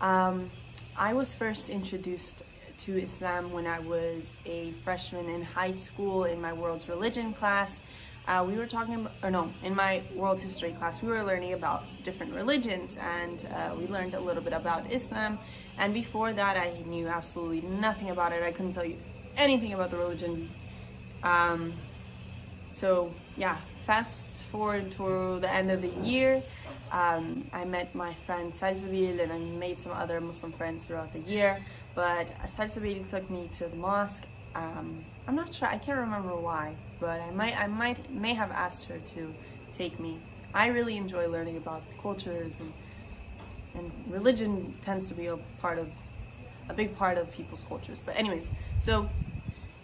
I was first introduced to Islam when I was a freshman in high school in my world's religion class. We were talking, in my world history class, we were learning about different religions, and we learned a little bit about Islam. And before that, I knew absolutely nothing about it. I couldn't tell you anything about the religion. So yeah, fast forward to the end of the year. I met my friend Salsabil, and I made some other Muslim friends throughout the year. But Salsabil took me to the mosque. I'm not sure, I can't remember why, but I may have asked her to take me. I really enjoy learning about cultures, and religion tends to be a big part of people's cultures. But anyways, so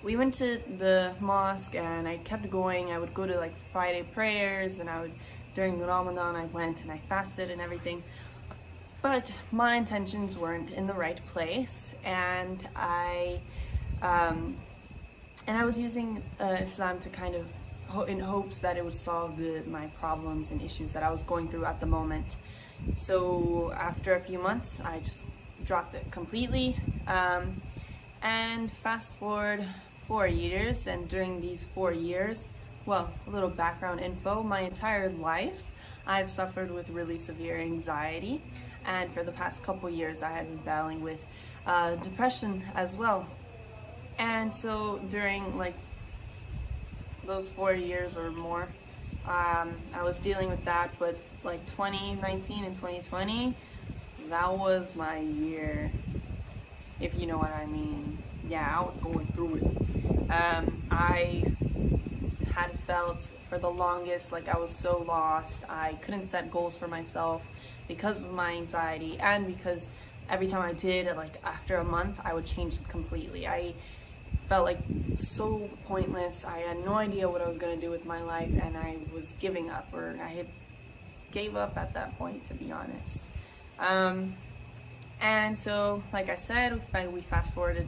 we went to the mosque and I kept going. I would go to like Friday prayers, and during Ramadan I went and I fasted and everything. But my intentions weren't in the right place, and I was using Islam to kind of in hopes that it would solve my problems and issues that I was going through at the moment. So after a few months, I just dropped it completely. And fast forward 4 years, and during these 4 years, well, a little background info, my entire life I've suffered with really severe anxiety, and for the past couple years I had been battling with depression as well. And so during like those 4 years or more, I was dealing with that. But like 2019 and 2020, that was my year, if you know what I mean. Yeah, I was going through it. I had felt for the longest like I was so lost. I couldn't set goals for myself because of my anxiety, and because every time I did, like after a month, I would change it completely. I felt like so pointless. I had no idea what I was going to do with my life, and I was giving up, or I had gave up at that point, to be honest. And so, like I said, we fast forwarded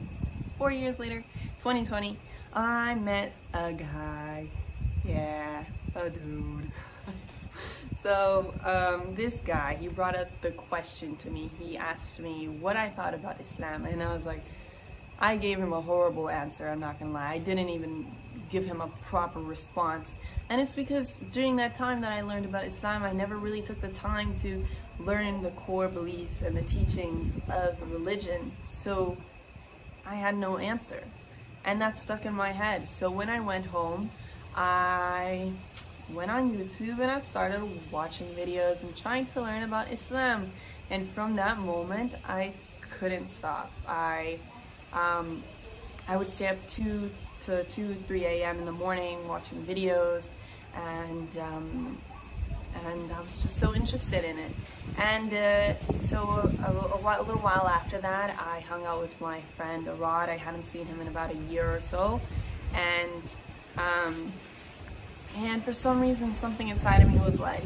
4 years later, 2020, I met a guy. Yeah, a dude. So this guy, he brought up the question to me. He asked me what I thought about Islam, and I was like, I gave him a horrible answer, I'm not gonna lie. I didn't even give him a proper response. And it's because during that time that I learned about Islam, I never really took the time to learn the core beliefs and the teachings of the religion. So I had no answer. And that stuck in my head. So when I went home, I went on YouTube and I started watching videos and trying to learn about Islam. And from that moment, I couldn't stop. I would stay up 2 to 3 a.m. in the morning watching videos, and I was just so interested in it. And so a little while after that, I hung out with my friend Arad. I hadn't seen him in about a year or so, and for some reason, something inside of me was like,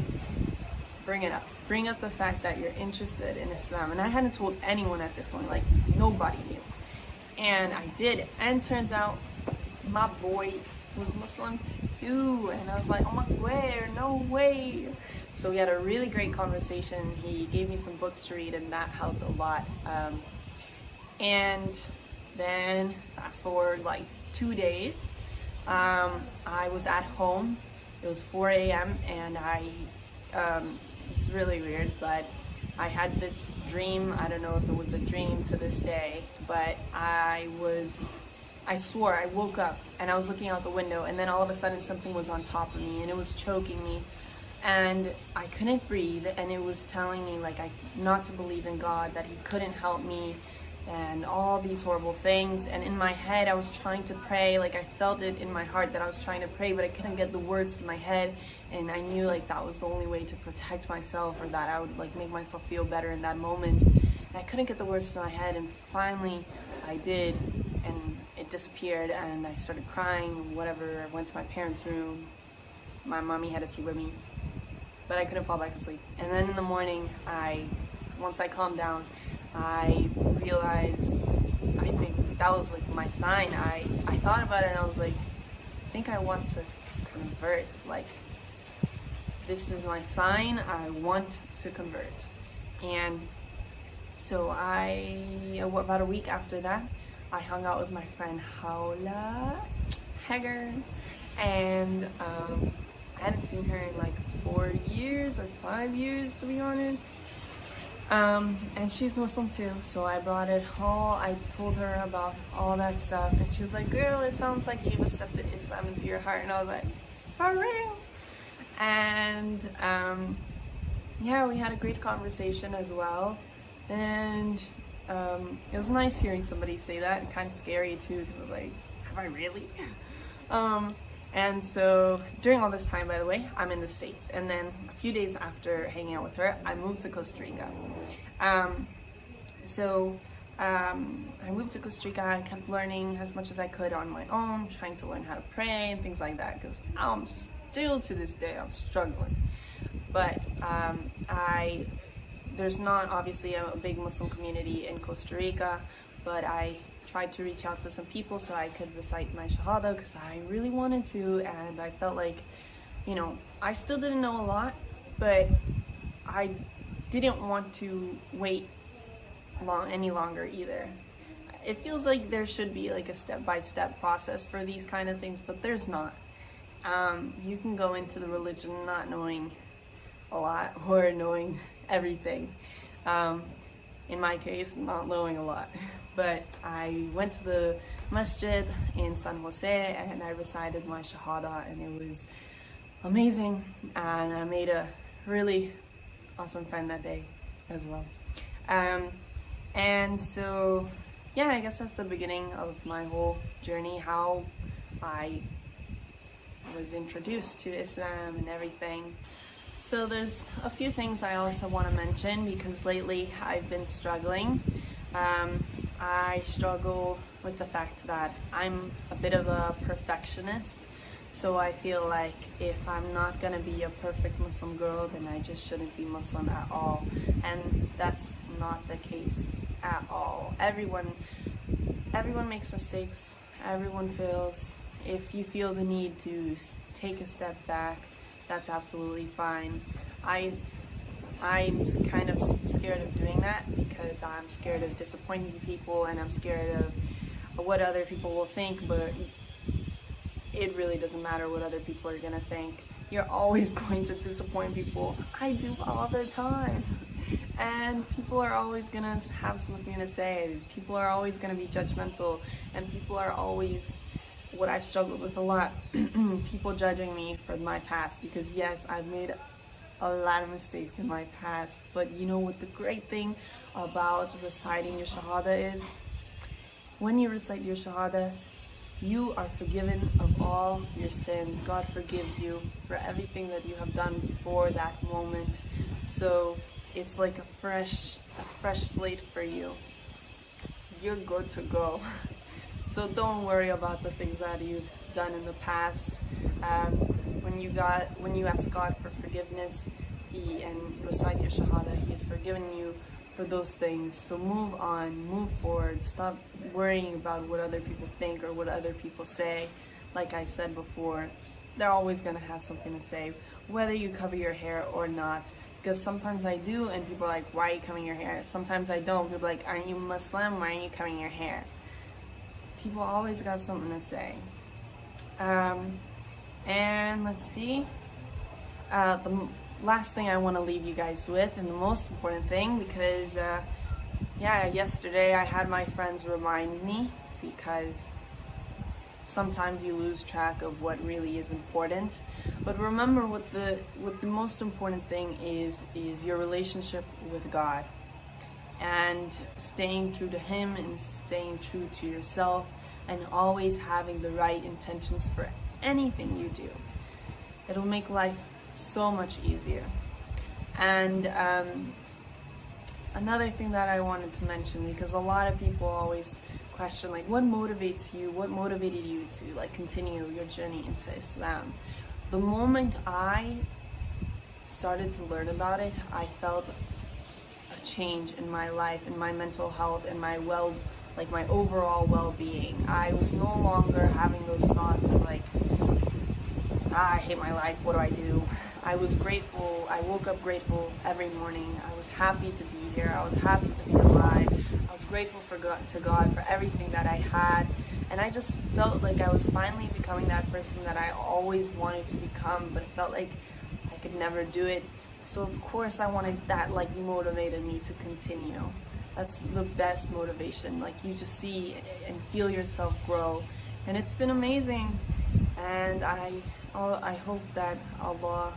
bring it up. Bring up the fact that you're interested in Islam. And I hadn't told anyone at this point, like nobody knew. And I did, and turns out my boy was Muslim too, and I was like, oh my god, no way. So we had a really great conversation. He gave me some books to read, and that helped a lot. And then fast forward like 2 days, I was at home. It was 4 a.m. and it's really weird, but I had this dream. I don't know if it was a dream to this day, but I swore I woke up and I was looking out the window, and then all of a sudden something was on top of me and it was choking me, and I couldn't breathe, and it was telling me like not to believe in God, that he couldn't help me, and all these horrible things. And in my head I was trying to pray, like I felt it in my heart that I was trying to pray, but I couldn't get the words to my head, and I knew like that was the only way to protect myself, or that I would like make myself feel better in that moment. And I couldn't get the words to my head, and finally I did, and it disappeared, and I started crying, whatever. I went to my parents' room. My mommy had to sleep with me, but I couldn't fall back asleep. And then in the morning, once I calmed down, I realized, I think that was like my sign. I thought about it and I was like, I think I want to convert. Like, this is my sign, I want to convert. And So about a week after that, I hung out with my friend Hawla Hagar, and I hadn't seen her in like 4 years or 5 years, to be honest. And she's Muslim too, so I brought it all. I told her about all that stuff, and she was like, "Girl, it sounds like you've accepted Islam into your heart." And I was like, "For real?" And yeah, we had a great conversation as well, and it was nice hearing somebody say that, and kind of scary too, because like, have I really? And so during all this time, by the way, I'm in the States, and then a few days after hanging out with her, I moved to Costa Rica. I moved to Costa Rica. I kept learning as much as I could on my own, trying to learn how to pray and things like that, because I'm still to this day, I'm struggling. But there's not obviously a big Muslim community in Costa Rica, but I tried to reach out to some people so I could recite my Shahada, because I really wanted to, and I felt like, you know, I still didn't know a lot, but I didn't want to wait any longer either. It feels like there should be like a step-by-step process for these kind of things, but there's not. You can go into the religion not knowing a lot or knowing everything. In my case, not knowing a lot. But I went to the masjid in San Jose and I recited my Shahada, and it was amazing, and I made a really awesome friend that day as well. And so yeah, I guess that's the beginning of my whole journey, how I was introduced to Islam and everything. So there's a few things I also want to mention, because lately I've been struggling. I struggle with the fact that I'm a bit of a perfectionist, so I feel like if I'm not gonna be a perfect Muslim girl, then I just shouldn't be Muslim at all, and that's not the case at all. Everyone makes mistakes, everyone fails. If you feel the need to take a step back, that's absolutely fine. I'm kind of scared of doing that, because I'm scared of disappointing people, and I'm scared of what other people will think, but it really doesn't matter what other people are gonna think. You're always going to disappoint people. I do all the time. And people are always gonna have something to say. People are always gonna be judgmental, and people are always, what I've struggled with a lot, people judging me for my past, because yes, I've made a lot of mistakes in my past, but you know what the great thing about reciting your Shahada is? When you recite your Shahada, you are forgiven of all your sins. God forgives you for everything that you have done before that moment. So it's like a fresh slate for you. You're good to go. So don't worry about the things that you've done in the past. When you ask God for forgiveness and recite your Shahada, He has forgiven you for those things. So move on, move forward. Stop worrying about what other people think or what other people say. Like I said before, they're always gonna have something to say, whether you cover your hair or not. Because sometimes I do, and people are like, "Why are you covering your hair?" Sometimes I don't. People are like, "Aren't you Muslim? Why aren't you covering your hair?" People always got something to say. And let's see. The last thing I want to leave you guys with, and the most important thing, because yesterday I had my friends remind me, because sometimes you lose track of what really is important. But remember, what the most important thing is your relationship with God, and staying true to Him, and staying true to yourself, and always having the right intentions for anything you do. It'll make life so much easier. And another thing that I wanted to mention, because a lot of people always question, like, what motivates you? What motivated you to like continue your journey into Islam? The moment I started to learn about it, I felt a change in my life, in my mental health, and my overall well-being. I was no longer having those thoughts of like, I hate my life, what do I do? I was grateful. I woke up grateful every morning. I was happy to be here. I was happy to be alive. I was grateful to God for everything that I had. And I just felt like I was finally becoming that person that I always wanted to become, but it felt like I could never do it. So of course I wanted that, like, motivated me to continue. That's the best motivation. Like, you just see and feel yourself grow. And it's been amazing. And I hope that Allah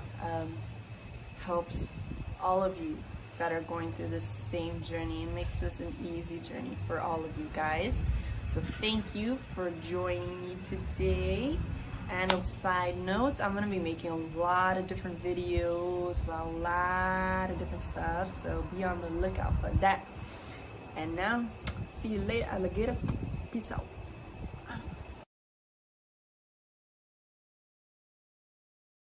helps all of you that are going through this same journey and makes this an easy journey for all of you guys. So thank you for joining me today. And on a side note, I'm going to be making a lot of different videos about a lot of different stuff. So be on the lookout for that. And now, see you later, alligator. Peace out.